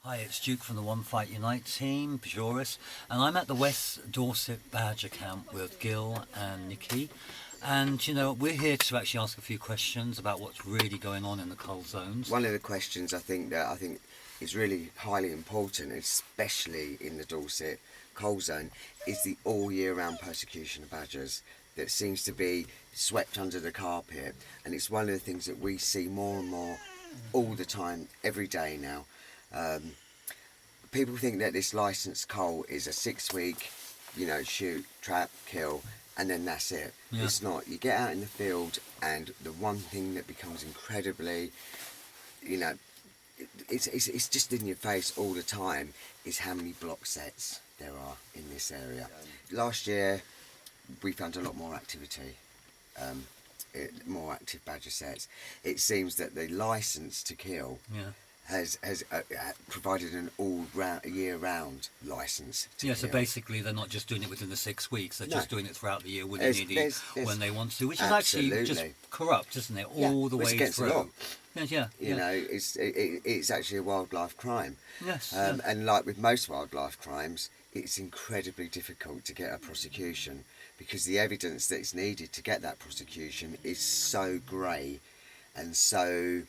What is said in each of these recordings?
Hi, it's Duke from the One Fight Unite team, Bajoris, and I'm at the West Dorset Badger Camp with Gil and Nikki. And, you know, we're here to actually ask a few questions about what's really going on in the coal zones. One of the questions I think is really highly important, especially in the Dorset coal zone, is the all year round persecution of badgers that seems to be swept under the carpet. And it's one of the things that we see more and more all the time, every day now. People think that this licensed coal is a 6-week, shoot, trap, kill, and then that's it. Yeah. It's not. You get out in the field, and the one thing that becomes incredibly, it's just in your face all the time, is how many block sets there are in this area. Last year, we found a lot more activity. More active badger sets. It seems that the licence to kill has provided an year-round licence to Yeah, kill. so basically they're not just doing it within the 6 weeks, they're just doing it throughout the year when they want to, which is actually just corrupt, isn't it, all the way against through. the law. Yeah. It's actually a wildlife crime. Yes. And like with most wildlife crimes, it's incredibly difficult to get a prosecution because the evidence that's needed to get that prosecution is so grey and so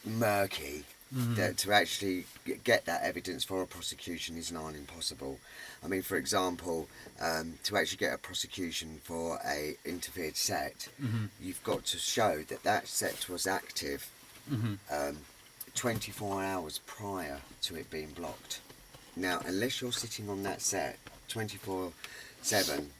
murky that to actually get that evidence for a prosecution is nigh impossible. I mean, for example, to actually get a prosecution for a interfered set, you've got to show that that set was active 24 hours prior to it being blocked. Now, unless you're sitting on that set 24/7,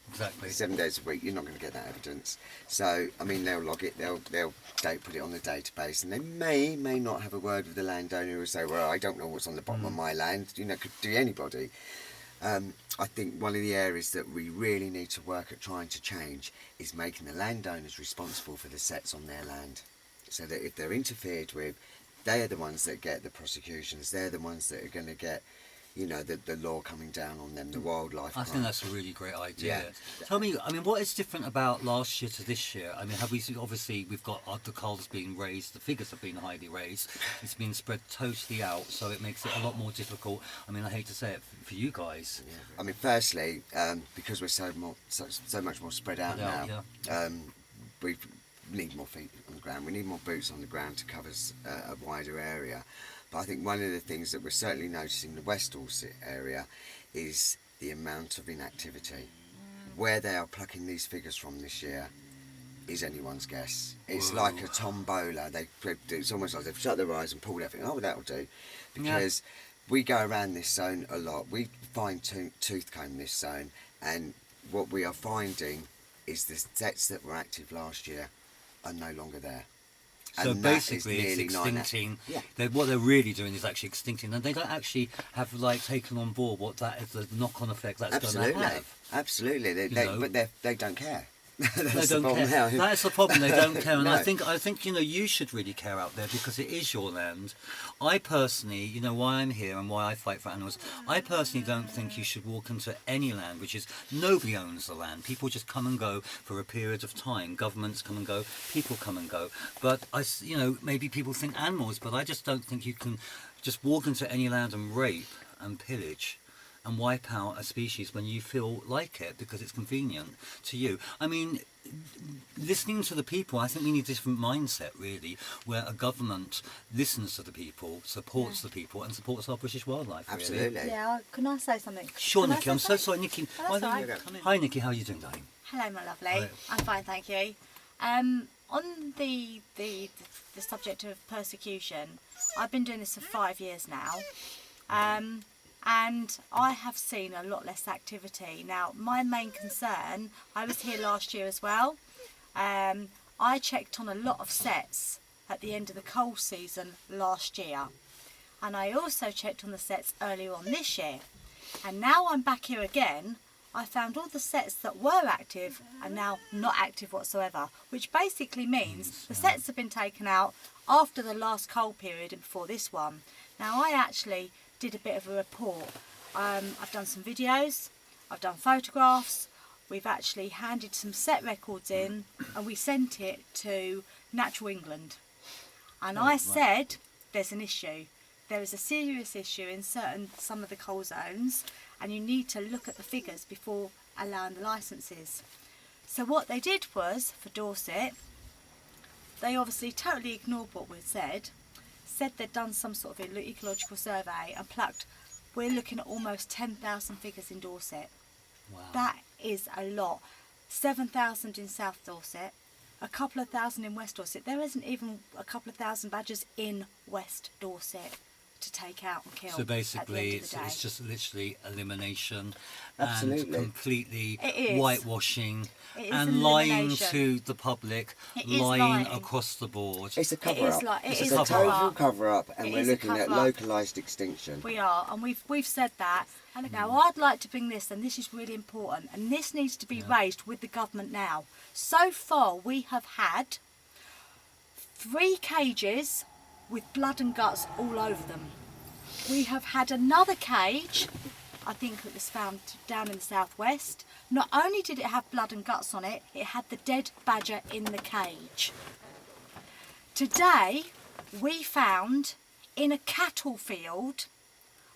Exactly. 7 days a week, you're not going to get that evidence. So, I mean, they'll log it, they'll put it on the database, and they may not have a word with the landowner who will say, well, I don't know what's on the bottom of my land. Could be anybody. I think one of the areas that we really need to work at trying to change is making the landowners responsible for the sets on their land, so that if they're interfered with, they're the ones that get the prosecutions. They're the ones that are going to get the law coming down on them, the wildlife. I think that's a really great idea. Tell me, I mean, what is different about last year to this year? I mean, obviously we've got the coals being raised, the figures have been highly raised, it's been spread totally out, so it makes it a lot more difficult. I mean, I hate to say it for you guys. Yeah. I mean, firstly, because we're so much more spread out now, we need more feet on the ground. We need more boots on the ground to cover a wider area. But I think one of the things that we're certainly noticing in the West Dorset area is the amount of inactivity. Where they are plucking these figures from this year is anyone's guess. It's like a tombola. It's almost like they've shut their eyes and pulled everything. Oh, that'll do. Because we go around this zone a lot. We find tooth comb this zone, and what we are finding is the sets that were active last year are no longer there. So basically it's extincting. What they're really doing is actually extincting, and they don't actually have taken on board what that is, the knock-on effect that's going to have. Absolutely, but they don't care. That's the problem. That's the problem. They don't care, and No. I think you should really care out there because it is your land. I personally, why I'm here and why I fight for animals. I personally don't think you should walk into any land, which is nobody owns the land. People just come and go for a period of time. Governments come and go. People come and go. But maybe people think animals, but I just don't think you can just walk into any land and rape and pillage and wipe out a species when you feel like it because it's convenient to you. I mean, listening to the people, I think we need a different mindset, really, where a government listens to the people, supports the people, and supports our British wildlife. Absolutely. Really. Yeah, can I say something? Sure, Nikki. I'm so sorry, Nikki. Oh, that's all right. Hi, Nikki. How are you doing, darling? Hello, my lovely. Hi. I'm fine, thank you. On the subject of persecution, I've been doing this for 5 years now. And I have seen a lot less activity. Now, my main concern, I was here last year as well. I checked on a lot of sets at the end of the coal season last year. And I also checked on the sets earlier on this year. And now I'm back here again. I found all the sets that were active are now not active whatsoever, which basically means the sets have been taken out after the last coal period and before this one. Now, I actually did a bit of a report. I've done some videos, I've done photographs, we've actually handed some set records in, and we sent it to Natural England. And I said, there's an issue. there is a serious issue in some of the coal zones, and you need to look at the figures before allowing the licences. So what they did was, for Dorset, they obviously totally ignored what we'd said they'd done some sort of ecological survey and plucked, we're looking at almost 10,000 figures in Dorset. Wow. That is a lot. 7,000 in South Dorset, a couple of thousand in West Dorset. There isn't even a couple of thousand badgers in West Dorset to take out and kill. So basically, at the end of the day. it's just literally elimination Absolutely. and completely It is. whitewashing It is and lying elimination. to the public, It is lying lying. across the board. It's a cover-up. It It's is a a total cover-up. cover-up, and It we're is a looking at cover-up. localised extinction. We are, and we've said that. And now I'd like to bring this, and this is really important, and this needs to be raised with the government now. So far, we have had 3 cages with blood and guts all over them. We have had another cage, I think it was found down in the southwest. Not only did it have blood and guts on it, it had the dead badger in the cage. Today, we found in a cattle field,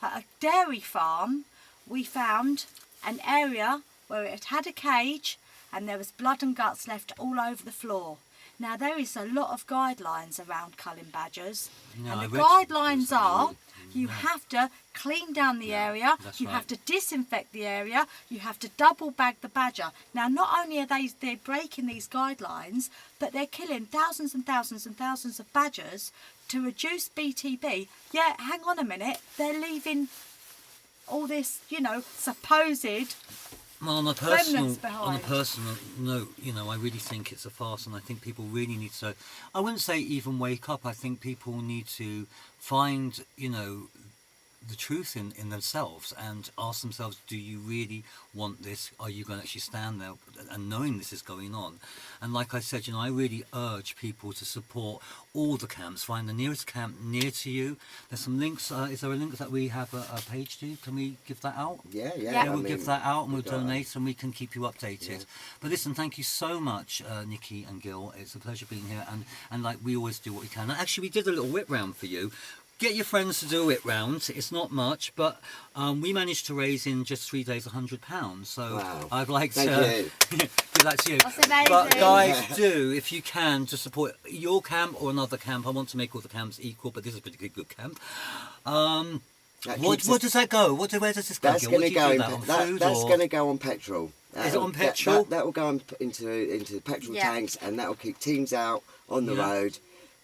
at a dairy farm, we found an area where it had a cage and there was blood and guts left all over the floor. Now, there is a lot of guidelines around culling badgers, No, and I the read- guidelines are you have to clean down the area, that's you right. have to disinfect the area, you have to double bag the badger. Now, not only are they're breaking these guidelines, but they're killing thousands and thousands and thousands of badgers to reduce BTB. Yeah, hang on a minute, they're leaving all this, supposed Well, on a remnants behind. personal note, I really think it's a farce, and I think people really need to. I wouldn't say even wake up. I think people need to find, the truth in themselves and ask themselves: do you really want this? Are you going to actually stand there and knowing this is going on? And like I said, I really urge people to support all the camps. Find the nearest camp near to you. There's some links. Is there a link that we have a page to? Can we give that out? Yeah. Yeah. We'll give that out and we'll we've got donate and we can keep you updated. But listen, thank you so much, Nikki and Gil. It's a pleasure being here, and like we always do what we can. And actually, we did a little whip round for you. Get your friends to do a whip round. It's not much, but we managed to raise in just 3 days £100. So Wow. I'd like Thank to you. give that to you. That's amazing. But guys, do if you can to support your camp or another camp. I want to make all the camps equal, but this is a particularly good camp. What does that go? Where does this go? That's Gil? What going do to you do go. that on food That's or? going to go on petrol. Is it on petrol? That will go into petrol Yeah. tanks, and that will keep teams out on the Yeah. road,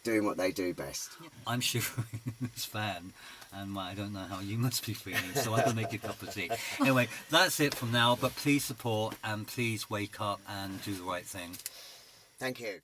doing what they do best. I'm shivering in this fan, and I don't know how you must be feeling, so I can make you a cup of tea. Anyway, that's it from now, but please support and please wake up and do the right thing. Thank you.